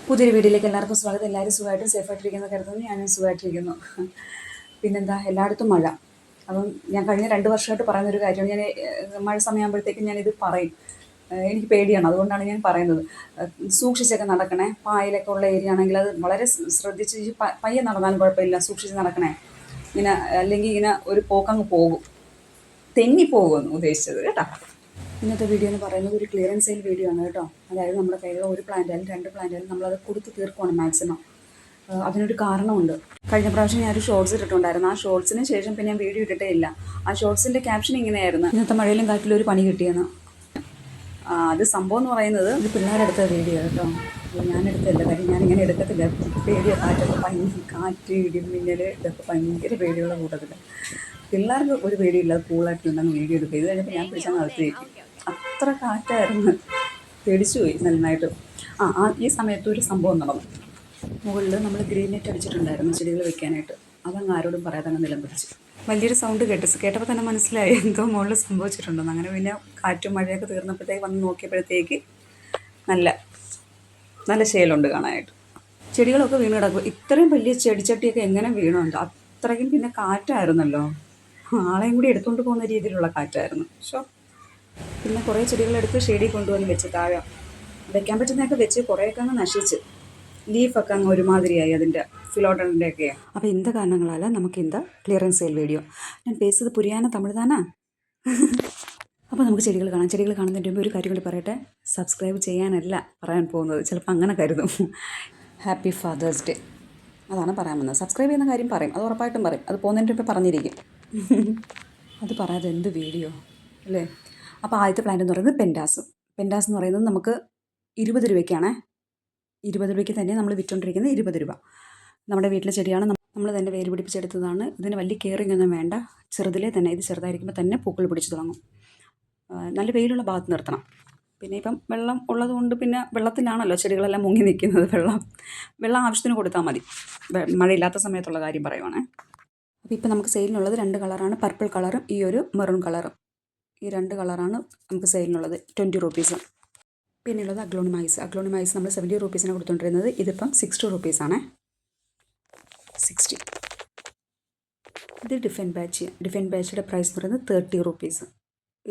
പുതിയൊരു വീഡിയോയിലേക്ക് എല്ലാവർക്കും സ്വാഗതം. എല്ലാവരും സുഖമായിട്ടും സേഫായിട്ടിരിക്കുന്ന കരുതുന്നു. ഞാനും സുഖമായിട്ടിരിക്കുന്നു. പിന്നെന്താ, എല്ലായിടത്തും മഴ. അപ്പം ഞാൻ കഴിഞ്ഞ 2 വർഷമായിട്ട് പറയുന്നൊരു കാര്യമാണ്. മഴ സമയമാകുമ്പോഴത്തേക്കും ഞാനിത് പറയും. എനിക്ക് പേടിയാണ്, അതുകൊണ്ടാണ് ഞാൻ പറയുന്നത്. സൂക്ഷിച്ചൊക്കെ നടക്കണേ. പായലൊക്കെ ഉള്ള ഏരിയ ആണെങ്കിൽ അത് വളരെ ശ്രദ്ധിച്ച് പയ്യെ നടന്നാലും കുഴപ്പമില്ല, സൂക്ഷിച്ച് നടക്കണേ. ഇങ്ങനെ അല്ലെങ്കിൽ ഇങ്ങനെ ഒരു പോക്കങ്ങ് പോകും, തെന്നിപ്പോകുമെന്ന് ഉദ്ദേശിച്ചത് കേട്ടോ. ഇന്നത്തെ വീഡിയോ എന്ന് പറയുന്നത് ഒരു ക്ലിയറൻസ് സെയിൽ വീഡിയോ ആണ് കേട്ടോ. അതായത് നമ്മുടെ കയ്യിൽ ഒരു പ്ലാന്റായാലും 2 പ്ലാന്റായാലും നമ്മളത് കൊടുത്ത് തീർക്കുവാണ് മാക്സിമം. അതിനൊരു കാരണമുണ്ട്. കഴിഞ്ഞ പ്രാവശ്യം ഞാനൊരു ഷോർട്സ് ഇട്ടിട്ടുണ്ടായിരുന്നു. ആ ഷോർട്സിന് ശേഷം പിന്നെ ഞാൻ വീഡിയോ ഇട്ടിട്ടേ ഇല്ല. ആ ഷോർട്സിൻ്റെ ക്യാപ്ഷൻ ഇങ്ങനെയായിരുന്നു: ഇന്നത്തെ മഴയിലും കാറ്റിലും ഒരു പണി കിട്ടിയെന്ന്. അത് സംഭവം എന്ന് പറയുന്നത് ഇത് പിള്ളേരെടുത്ത വീഡിയോ കേട്ടോ. ഞാനെടുത്തല്ല, കാര്യം ഞാനിങ്ങനെ എടുക്കത്തില്ല. പേടിയോ, കാറ്റൊക്കെ കാറ്റ്, ഇടിമിന്നൽ, ഇതൊക്കെ ഭയങ്കര പേടിയുള്ള കൂട്ടത്തിൽ. പിള്ളേർക്ക് ഒരു പേടിയില്ല, അത് കൂളായിട്ട് ഉണ്ടെന്ന് വീഡിയോ എടുക്കുക. ഇത് കഴിഞ്ഞപ്പോൾ ഞാൻ പിടിച്ചാൽ നടത്തിയേക്കും. അത്ര കാറ്റായിരുന്നു, പേടിച്ചു പോയി നന്നായിട്ട്. ഈ സമയത്ത് ഒരു സംഭവം നടന്നു. മുകളിൽ നമ്മൾ ഗ്രീൻ നെറ്റ് അടിച്ചിട്ടുണ്ടായിരുന്നു ചെടികൾ വെക്കാനായിട്ട്. അതങ്ങ് ആരോടും പറയാതെ അങ്ങ് നിലംപിടിച്ചു. വലിയൊരു സൗണ്ട് കേട്ടപ്പോൾ തന്നെ മനസ്സിലായി എന്തോ മുകളിൽ സംഭവിച്ചിട്ടുണ്ടെന്ന്. അങ്ങനെ പിന്നെ കാറ്റും മഴയൊക്കെ തീർന്നപ്പോഴത്തേക്ക് വന്ന് നോക്കിയപ്പോഴത്തേക്ക് നല്ല നല്ല ശേലുണ്ട് കാണാനായിട്ട്. ചെടികളൊക്കെ വീണ് കിടക്കും. ഇത്രയും വലിയ ചെടിച്ചട്ടിയൊക്കെ എങ്ങനെ വീണുണ്ട്? അത്രയ്ക്കും പിന്നെ കാറ്റായിരുന്നല്ലോ, ആളെയും കൂടി എടുത്തുകൊണ്ട് പോകുന്ന രീതിയിലുള്ള കാറ്റായിരുന്നു. പിന്നെ കുറേ ചെടികളെടുത്ത് ഷെയ്ഡിൽ കൊണ്ടുവന്ന് വെച്ച് താഴെ വെക്കാൻ പറ്റുന്നതൊക്കെ വെച്ച് കുറേയൊക്കെ അങ്ങ് നശിച്ച് ലീഫൊക്കെ അങ്ങ് ഒരുമാതിരിയായി അതിൻ്റെ ഫിലോഡൻ്റെയൊക്കെ. അപ്പോൾ ഇന്ത കാരണങ്ങളാൽ നമുക്ക് ഇന്ത ക്ലിയറൻസ് സെയിൽ വീഡിയോ. ഞാൻ പേസത് പുരിയാന തമിഴ് താനാ. അപ്പോൾ നമുക്ക് ചെടികൾ കാണാം. ചെടികൾ കാണുന്നതിൻ്റെ മുമ്പ് ഒരു കാര്യം കൂടി പറയട്ടെ. സബ്സ്ക്രൈബ് ചെയ്യാനല്ല പറയാൻ പോകുന്നത്, ചിലപ്പോൾ അങ്ങനെ കരുതും. ഹാപ്പി ഫാദേഴ്സ് ഡേ അതാണ് പറയാൻ വന്നത്. സബ്സ്ക്രൈബ് ചെയ്യുന്ന കാര്യം പറയും, അത് ഉറപ്പായിട്ടും പറയും. അത് പോകുന്നതിൻ്റെ മുമ്പ് പറഞ്ഞിരിക്കും. അത് പറയാതെ എന്ത് വീഡിയോ അല്ലേ. അപ്പോൾ ആദ്യത്തെ പ്ലാന്റ് എന്ന് പറയുന്നത് പെൻഡാസ് എന്ന് പറയുന്നത് നമുക്ക് 20 രൂപയ്ക്കാണ്. 20 രൂപയ്ക്ക് തന്നെ നമ്മൾ വിറ്റുകൊണ്ടിരിക്കുന്നത്. 20 രൂപ. നമ്മുടെ വീട്ടിലെ ചെടിയാണ്, നമ്മൾ തന്നെ വേര് പിടിപ്പിച്ചെടുത്തതാണ്. ഇതിന് വലിയ കെയറിങ് ഒന്നും വേണ്ട. ചെറുതിലേ തന്നെ, ഇത് ചെറുതായിരിക്കുമ്പോൾ തന്നെ പൂക്കൾ പിടിച്ചു തുടങ്ങും. നല്ല വെയിലുള്ള ഭാഗത്ത് നിർത്തണം. പിന്നെ ഇപ്പം വെള്ളം ഉള്ളതുകൊണ്ട് പിന്നെ വെള്ളത്തിലാണല്ലോ ചെടികളെല്ലാം മുങ്ങി നിൽക്കുന്നത്. വെള്ളം ആവശ്യത്തിന് കൊടുത്താൽ മതി. മഴയില്ലാത്ത സമയത്തുള്ള കാര്യം പറയുവാണ്. അപ്പോൾ ഇപ്പം നമുക്ക് സെയിലിനുള്ളത് 2 കളറാണ്, പർപ്പിൾ കളറും ഈ ഒരു മെറൂൺ കളറും. ഈ 2 കളറാണ് നമുക്ക് സെയിലിനുള്ളത്. 20 റുപ്പീസ്. പിന്നെയുള്ളത് അഗ്ലോണിമൈസ് നമ്മൾ 70 റുപ്പീസിന് കൊടുത്തുകൊണ്ടിരുന്നത്. ഇതിപ്പം 60 റുപ്പീസാണ്. 60. ഇത് ഡിഫൻ ബാച്ചിയുടെ പ്രൈസ് എന്ന് പറയുന്നത് 30 റുപ്പീസ്.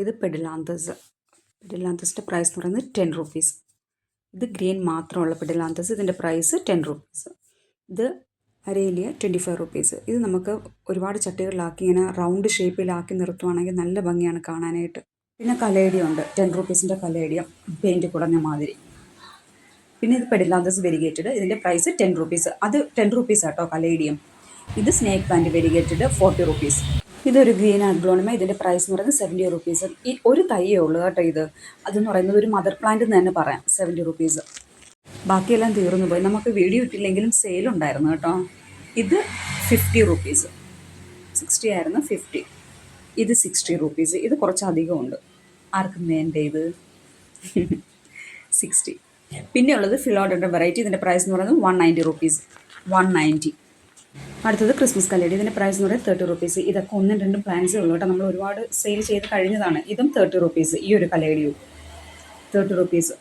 ഇത് പെഡിലാന്തസിൻ്റെ പ്രൈസ് എന്ന് പറയുന്നത് 10 റുപ്പീസ്. ഇത് ഗ്രീൻ മാത്രമുള്ള പെഡിലാന്തസ്, ഇതിൻ്റെ പ്രൈസ് 10 റുപ്പീസ്. ഇത് അരേലിയ 25 റുപ്പീസ്. ഇത് നമുക്ക് ഒരുപാട് ചട്ടികളിലാക്കി ഇങ്ങനെ റൗണ്ട് ഷേപ്പിലാക്കി നിർത്തുവാണെങ്കിൽ നല്ല ഭംഗിയാണ് കാണാനായിട്ട്. പിന്നെ കലേഡിയം ഉണ്ട്, 10 റുപ്പീസിൻ്റെ കലേഡിയം, പെയിൻറ്റ് കുറഞ്ഞ മാതിരി. പിന്നെ ഇത് പെഡിലാന്തസ് വെരിഗേറ്റഡ്, ഇതിൻ്റെ പ്രൈസ് 10 റുപ്പീസ്. അത് 10 റുപ്പീസ് ആട്ടോ കലേഡിയം. ഇത് സ്നേക്ക് പ്ലാന്റ് വെരിഗേറ്റഡ് 40 റുപ്പീസ്. ഇതൊരു ഗ്രീൻ അഗ്ലോണിമ, ഇതിൻ്റെ പ്രൈസ് എന്ന് പറയുന്നത് 70 റുപ്പീസ്. ഈ ഒരു തയ്യേ ഉള്ളൂ കേട്ടോ ഇത്. അതെന്ന് പറയുന്നത് ഒരു മദർ പ്ലാന്റ് എന്ന് തന്നെ പറയാം. 70 റുപ്പീസ്. ബാക്കിയെല്ലാം തീർന്നു പോയി. നമുക്ക് വീഡിയോ ഇട്ടില്ലെങ്കിലും സെയിലുണ്ടായിരുന്നു കേട്ടോ. ഇത് 50 റുപ്പീസ്. 60 ആയിരുന്നു, 50. ഇത് 60 റുപ്പീസ്. ഇത് കുറച്ചധികം ഉണ്ട്. ആർക്കും വേണ്ട ഇത്. 60. പിന്നെയുള്ളത് ഫിലോഡൻ്റെ വെറൈറ്റി. ഇതിൻ്റെ പ്രൈസ് എന്ന് പറയുന്നത് 190 റുപ്പീസ്. 190. അടുത്തത് ക്രിസ്മസ് കലേഡി. ഇതിൻ്റെ പ്രൈസ് എന്ന് പറയുന്നത് 30 റുപ്പീസ്. ഇതൊക്കെ 1-2 പ്ലാന്റ്സേ ഉള്ളൂ കേട്ടോ. നമ്മൾ ഒരുപാട് സെയിൽ ചെയ്ത് കഴിഞ്ഞതാണ്. ഇതും 30 റുപ്പീസ്. ഈ ഒരു കലേഡിയും 30 റുപ്പീസ്.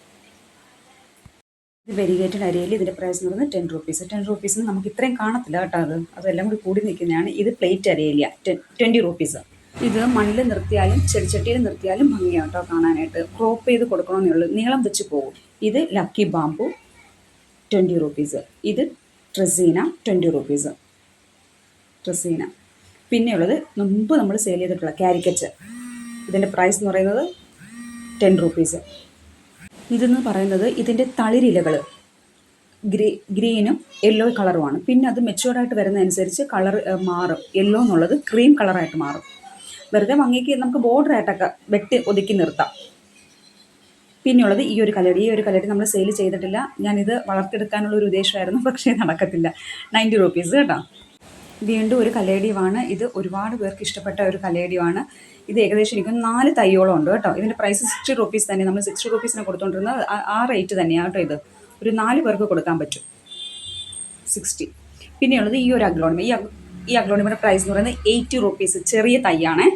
ഇത് വെരിഗേറ്റഡ് അരിയയിൽ. ഇതിൻ്റെ പ്രൈസ് എന്ന് പറയുന്നത് 10 റുപ്പീസ്. 10 റുപ്പീസിന് നമുക്ക് ഇത്രയും കാണത്തില്ല കേട്ടോ. അതെല്ലാം കൂടി നിൽക്കുന്നതാണ്. ഇത് പ്ലേറ്റ് അരിയലിയ 20 റുപ്പീസ്. ഇത് മണ്ണിൽ നിർത്തിയാലും ചെടിച്ചട്ടിയിൽ നിർത്തിയാലും ഭംഗിയാണ് കേട്ടോ കാണാനായിട്ട്. ക്രോപ്പ് ചെയ്ത് കൊടുക്കണമെന്നേ ഉള്ളൂ, നീളം വെച്ച് പോകും. ഇത് ലക്കി ബാമ്പു 20 റുപ്പീസ്. ഇത് ട്രസീന 20 റുപ്പീസ്. ട്രസീന. പിന്നെയുള്ളത് മുമ്പ് നമ്മൾ സെയിൽ ചെയ്തിട്ടുള്ള കാരിക്കറ്റ്. ഇതിൻ്റെ പ്രൈസ് എന്ന് പറയുന്നത് 10 റുപ്പീസ്. ഇതെന്ന് പറയുന്നത് ഇതിൻ്റെ തളിരിലകൾ ഗ്രീനും യെല്ലോ കളറുമാണ്. പിന്നെ അത് മെച്ചുവേർഡായിട്ട് വരുന്നതനുസരിച്ച് കളർ മാറും. യെല്ലോ എന്നുള്ളത് ക്രീം കളറായിട്ട് മാറും. വെറുതെ ഭംഗിക്ക് നമുക്ക് ബോർഡറായിട്ടൊക്കെ വെട്ടി ഒതുക്കി നിർത്താം. പിന്നെയുള്ളത് ഈ ഒരു കലടി നമ്മൾ സെയിൽ ചെയ്തിട്ടില്ല. ഞാനിത് വളർത്തിയെടുക്കാനുള്ള ഒരു ഉദ്ദേശമായിരുന്നു, പക്ഷേ നടക്കത്തില്ല. 90 റുപ്പീസ് കേട്ടോ. വീണ്ടും ഒരു കലേഡിയമാണ്. ഇത് ഒരുപാട് പേർക്ക് ഇഷ്ടപ്പെട്ട ഒരു കലേഡിയമാണ്. ഇത് ഏകദേശം എനിക്ക് 4 തൈയോളം ഉണ്ട് കേട്ടോ. ഇതിൻ്റെ പ്രൈസ് 60 റുപ്പീസ് തന്നെ. നമ്മൾ 60 റുപ്പീസിന് കൊടുത്തുകൊണ്ടിരുന്നത് ആ റേറ്റ് തന്നെയാണ് കേട്ടോ. ഇത് ഒരു 4 പേർക്ക് കൊടുക്കാൻ പറ്റും. 60. പിന്നെയുള്ളത് ഈ ഒരു അഗ്ലോണിമ. ഈ അഗ്ലോണിമയുടെ പ്രൈസ് എന്ന് പറയുന്നത് 80 റുപ്പീസ്. ചെറിയ തൈയാണേ.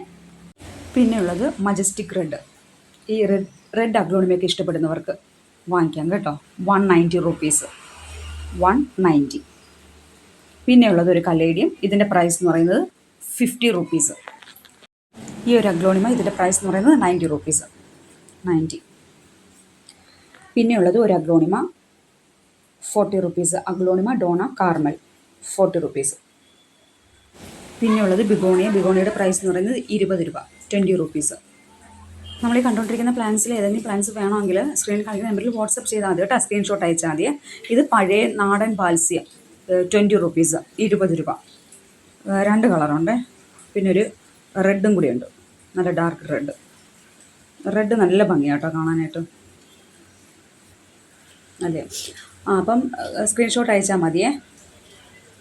പിന്നെയുള്ളത് മജസ്റ്റിക് റെഡ്. ഈ റെഡ് അഗ്ലോണിമയൊക്കെ ഇഷ്ടപ്പെടുന്നവർക്ക് വാങ്ങിക്കാം കേട്ടോ. 190 റുപ്പീസ്. 190. പിന്നെ ഉള്ളത് ഒരു കലേഡിയം, ഇതിൻ്റെ പ്രൈസ് എന്ന് പറയുന്നത് 50 റുപ്പീസ്. ഈ ഒരു അഗ്ലോണിമ ഇതിൻ്റെ പ്രൈസ് എന്ന് പറയുന്നത് 90 റുപ്പീസ്. 90. പിന്നെയുള്ളത് ഒരു aglaonema 40 rupees. Aglaonema Dona Carmen 40 rupees. പിന്നെയുള്ളത് ബിഗോണിയുടെ പ്രൈസ് എന്ന് പറയുന്നത് 20 രൂപ, 20 റുപ്പീസ്. നമ്മൾ ഈ കണ്ടുകൊണ്ടിരിക്കുന്ന പ്ലാൻസിൽ ഏതെങ്കിലും പ്ലാൻസ് വേണമെങ്കിൽ സ്ക്രീനിൽ കാണിക്കുന്ന നമ്പറിൽ വാട്സപ്പ് ചെയ്താൽ മതി കേട്ടോ, സ്ക്രീൻഷോട്ട് അയച്ചാൽ മതി. ഇത് പഴയ നാടൻ പാൽസ്യ 20 റുപ്പീസ്, 20 രൂപ. 2 കളറുണ്ട്. പിന്നെ ഒരു റെഡും കൂടിയുണ്ട്, നല്ല ഡാർക്ക് റെഡ് നല്ല ഭംഗിയാണ് കേട്ടോ കാണാനായിട്ട്. അല്ലേ? അപ്പം സ്ക്രീൻഷോട്ട് അയച്ചാൽ മതിയേ,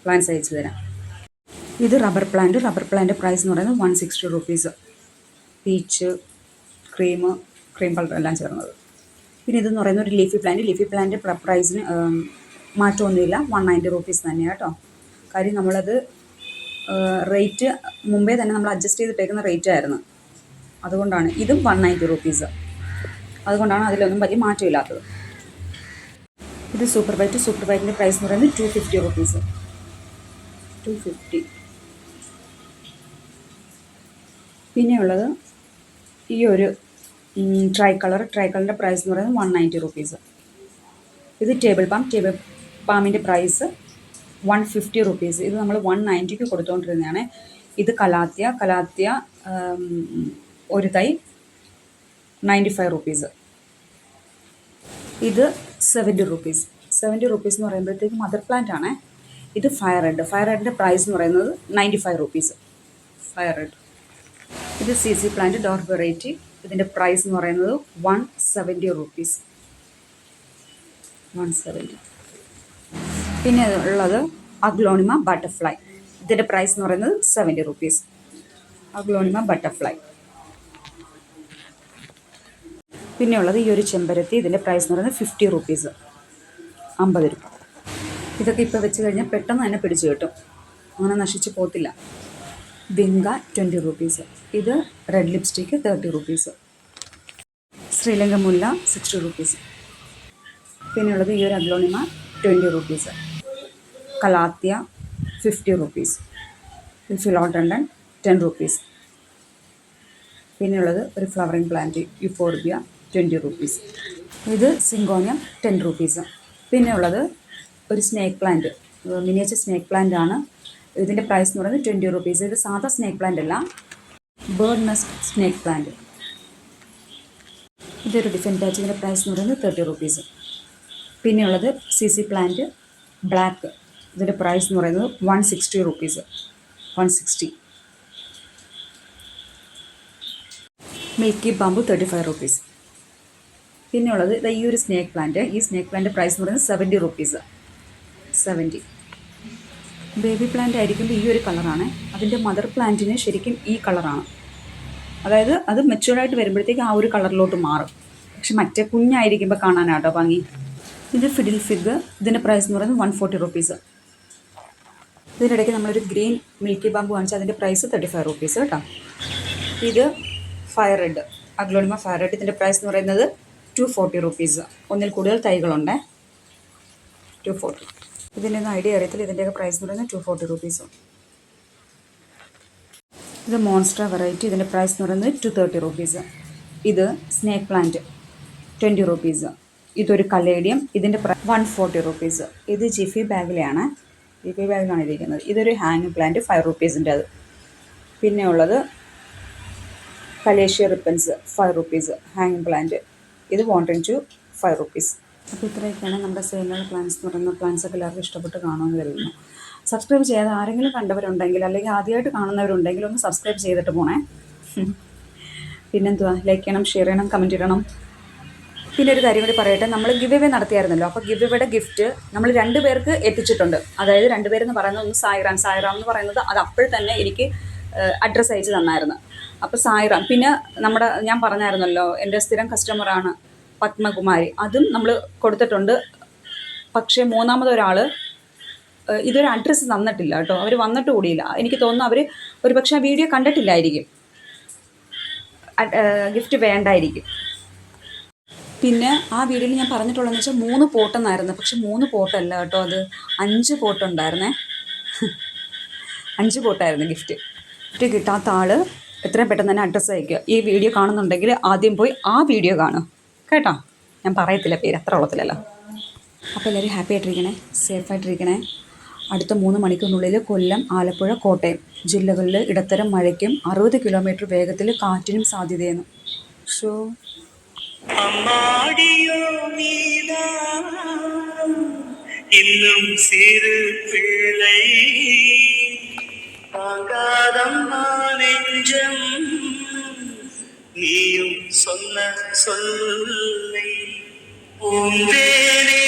പ്ലാൻസ് അയച്ചു തരാം. ഇത് റബ്ബർ പ്ലാന്റ് പ്രൈസ് എന്ന് പറയുന്നത് 160 റുപ്പീസ്. പീച്ച് ക്രീം കളർ എല്ലാം ചേർന്നത്. പിന്നെ ഇതെന്ന് പറയുന്ന ഒരു ലീഫി പ്ലാന്റ് പ്രൈസിന് മാറ്റമൊന്നുമില്ല, 190 റുപ്പീസ് തന്നെയാണ് കേട്ടോ. കാര്യം നമ്മളത് റേറ്റ് മുമ്പേ തന്നെ നമ്മൾ അഡ്ജസ്റ്റ് ചെയ്തിട്ടേക്കുന്ന റേറ്റ് ആയിരുന്നു, അതുകൊണ്ടാണ്. ഇതും 190 റുപ്പീസ്, അതുകൊണ്ടാണ് അതിലൊന്നും വലിയ മാറ്റമില്ലാത്തത്. ഇത് സൂപ്പർ വൈറ്റിൻ്റെ പ്രൈസ് എന്ന് പറയുന്നത് 250 റുപ്പീസ്, 250. പിന്നെ ഈ ഒരു ട്രൈ കളറിൻ്റെ പ്രൈസ് എന്ന് പറയുന്നത് 190 റുപ്പീസ്. ഇത് ടേബിൾ പാമിൻ്റെ പ്രൈസ് 150 റുപ്പീസ്. ഇത് നമ്മൾ 190ക്ക് കൊടുത്തുകൊണ്ടിരുന്നതാണ്. ഇത് കലാത്തിയ ഒരു തൈ 95 റുപ്പീസ്. ഇത് 70 റുപ്പീസ്. 70 റുപ്പീസ് എന്ന് പറയുമ്പോഴത്തേക്ക് മദർ പ്ലാന്റ് ആണ്. ഇത് ഫയർ റെഡിൻ്റെ പ്രൈസ് എന്ന് പറയുന്നത് 95 റുപ്പീസ്. Fire red. ഇത് CC പ്ലാന്റ് ഡോർഫ് വെറൈറ്റി, ഇതിൻ്റെ പ്രൈസ് എന്ന് പറയുന്നത് 170 റുപ്പീസ്, 170. പിന്നെ ഉള്ളത് അഗ്ലോണിമ ബട്ടർഫ്ലൈ, ഇതിൻ്റെ പ്രൈസ് എന്ന് പറയുന്നത് 70 റുപ്പീസ്. Aglaonema butterfly. പിന്നെ ഉള്ളത് ഈ ഒരു ചെമ്പരത്തി, ഇതിൻ്റെ പ്രൈസ് എന്ന് പറയുന്നത് 50 റുപ്പീസ്, 50 രൂപ. ഇതൊക്കെ ഇപ്പോൾ വെച്ച് കഴിഞ്ഞാൽ പെട്ടെന്ന് തന്നെ പിടിച്ചു കിട്ടും, അങ്ങനെ നശിച്ച് പോകത്തില്ല. ബിങ്ക 20 റുപ്പീസ്. ഇത് റെഡ് ലിപ്സ്റ്റിക്ക് 30 റുപ്പീസ്. ശ്രീലങ്ക മുല്ല 60 റുപ്പീസ്. പിന്നെയുള്ളത് ഈ ഒരു aglaonema 20 rupees. Calathea 50 rupees. Philodendron 10 rupees. പിന്നെയുള്ളത് ഒരു ഫ്ലവറിങ് പ്ലാന്റ് യുഫോർബിയ 20 റുപ്പീസ്. ഇത് സിങ്കോണിയം 10 റുപ്പീസ്. പിന്നെയുള്ളത് ഒരു snake plant, miniature snake plant ആണ്. ഇതിൻ്റെ പ്രൈസ് എന്ന് പറയുന്നത് 20 റുപ്പീസ്. ഇത് സാധാ സ്നേക്ക് പ്ലാന്റ് അല്ല, ബേർഡ് നെസ്റ്റ് സ്നേക്ക് പ്ലാന്റ്. ഇതൊരു ഡിഫറെൻറ്റ് ടൈപ്പ്. ഇതിൻ്റെ പ്രൈസ് എന്ന് പറയുന്നത് 30 റുപ്പീസ്. പിന്നെയുള്ളത് CC പ്ലാന്റ് ബ്ലാക്ക്, ഇതിൻ്റെ പ്രൈസ് എന്ന് പറയുന്നത് 160 റുപ്പീസ്, 160. Milky bamboo 35 rupees. പിന്നെയുള്ളത് ഈ ഒരു സ്നേക്ക് പ്ലാന്റ് പ്രൈസ് എന്ന് പറയുന്നത് 70 റുപ്പീസ്, 70. ബേബി പ്ലാന്റ് ആയിരിക്കുമ്പോൾ ഈ ഒരു കളറാണ്. അതിൻ്റെ മദർ പ്ലാന്റിന് ശരിക്കും ഈ കളറാണ്. അതായത് അത് മെച്യൂർഡായിട്ട് വരുമ്പോഴത്തേക്ക് ആ ഒരു കളറിലോട്ട് മാറും. പക്ഷെ മറ്റേ കുഞ്ഞായിരിക്കുമ്പോൾ കാണാനാട്ടോ ഭംഗി. ഇത് ഫിഡിൽ ഫിഗ്, ഇതിൻ്റെ പ്രൈസ് എന്ന് പറയുന്നത് 140 റുപ്പീസ്. ഇതിനിടയ്ക്ക് നമ്മളൊരു ഗ്രീൻ മിൽക്കി ബാമ്പു കാണിച്ചാൽ അതിൻ്റെ പ്രൈസ് 35 റുപ്പീസ് കേട്ടോ. ഇത് fire red, aglaonema fire red, ഇതിൻ്റെ പ്രൈസ് എന്ന് പറയുന്നത് 240 റുപ്പീസ്. ഒന്നിൽ കൂടുതൽ തൈകളുണ്ട്, 240. ഇതിൻ്റെ ഒന്നും ഐഡിയ അറിയത്തില്ല. ഇതിൻ്റെയൊക്കെ പ്രൈസ് എന്ന് പറയുന്നത് 240 റുപ്പീസ്. ഇത് മോൺസ്റ്റർ വെറൈറ്റി, ഇതിൻ്റെ പ്രൈസ് എന്ന് പറയുന്നത് 230 റുപ്പീസ്. ഇത് സ്നേക്ക് പ്ലാന്റ് 20 റുപ്പീസ്. ഇതൊരു കലേഡിയം, ഇതിൻ്റെ 140 റുപ്പീസ്. ഇത് ജിഫി ബാഗിലാണ് ഇരിക്കുന്നത്. ഇതൊരു ഹാങ്ങിങ് പ്ലാന്റ് 5 റുപ്പീസിൻ്റെ അത്. പിന്നെ ഉള്ളത് കലേഷ്യ റിപ്പൻസ് 5 റുപ്പീസ് ഹാങ്ങിങ് പ്ലാന്റ്. ഇത് വാണ്ടറിങ് ടു 5 റുപ്പീസ്. അപ്പോൾ ഇത്രയൊക്കെയാണ് നമ്മുടെ സെയിലുള്ള പ്ലാന്റ്സ് എന്ന് പറയുന്ന പ്ലാന്റ്സൊക്കെ എല്ലാവർക്കും ഇഷ്ടപ്പെട്ട് കാണുമെന്ന് കരുതുന്നു. സബ്സ്ക്രൈബ് ചെയ്യാതെ ആരെങ്കിലും കണ്ടവരുണ്ടെങ്കിൽ അല്ലെങ്കിൽ ആദ്യമായിട്ട് കാണുന്നവരുണ്ടെങ്കിൽ ഒന്ന് സബ്സ്ക്രൈബ് ചെയ്തിട്ട് പോണേ. പിന്നെന്തുവാ, ലൈക്ക് ചെയ്യണം, ഷെയർ ചെയ്യണം, കമൻറ്റ് ചെയ്യണം. പിന്നെ ഒരു കാര്യം കൂടി പറയട്ടെ, നമ്മൾ ഗിവ് അവേ നടത്തിയായിരുന്നല്ലോ. അപ്പോൾ ഗിവ് അവേയുടെ ഗിഫ്റ്റ് നമ്മൾ 2 പേർക്ക് എത്തിച്ചിട്ടുണ്ട്. അതായത് 2 പേരെന്ന് പറയുന്നത് ഒന്ന് സായിറാം എന്ന് പറയുന്നത് അത് അപ്പോൾ തന്നെ എനിക്ക് അഡ്രസ്സ് അയച്ച് തന്നായിരുന്നു. അപ്പോൾ സായിറാം, പിന്നെ ഞാൻ പറഞ്ഞായിരുന്നല്ലോ എൻ്റെ സ്ഥിരം കസ്റ്റമറാണ് പത്മകുമാരി, അതും നമ്മൾ കൊടുത്തിട്ടുണ്ട്. പക്ഷേ മൂന്നാമതൊരാൾ ഇതൊരു അഡ്രസ്സ് തന്നിട്ടില്ല കേട്ടോ. അവർ വന്നിട്ട് കൂടിയില്ല. എനിക്ക് തോന്നുന്നു അവർ ഒരു പക്ഷേ ആ വീഡിയോ കണ്ടിട്ടില്ലായിരിക്കും, ഗിഫ്റ്റ് വേണ്ടായിരിക്കും. പിന്നെ ആ വീഡിയോയിൽ ഞാൻ പറഞ്ഞിട്ടുള്ളതെന്ന് വെച്ചാൽ 3 പോട്ടെന്നായിരുന്നു. പക്ഷെ 3 പോട്ടല്ല കേട്ടോ, അത് 5 പോട്ടുണ്ടായിരുന്നേ. 5 പോട്ടായിരുന്നു ഗിഫ്റ്റ്. ഗിഫ്റ്റ് കിട്ടാത്ത ആൾ എത്രയും പെട്ടെന്ന് തന്നെ അഡ്രസ്സ് അയയ്ക്കുക. ഈ വീഡിയോ കാണുന്നുണ്ടെങ്കിൽ ആദ്യം പോയി ആ വീഡിയോ കാണും കേട്ടോ. ഞാൻ പറയത്തില്ല പേര്, അത്ര ഉള്ളത്തില്ലല്ലോ. അപ്പോൾ എല്ലാവരും ഹാപ്പി ആയിട്ടിരിക്കണേ, സേഫായിട്ടിരിക്കണേ. അടുത്ത 3 മണിക്കൂറിനുള്ളിൽ കൊല്ലം, ആലപ്പുഴ, കോട്ടയം ജില്ലകളിൽ ഇടത്തരം മഴയ്ക്കും 60 കിലോമീറ്റർ വേഗത്തിൽ കാറ്റിനും സാധ്യതയെന്ന്. ഷോ அம்மாடியோ நீதான் இன்னும் சிறு பிள்ளை தாங்காதம்மா நெஞ்சம் நீயும் சொன்ன சொல்லை பூந்தேனே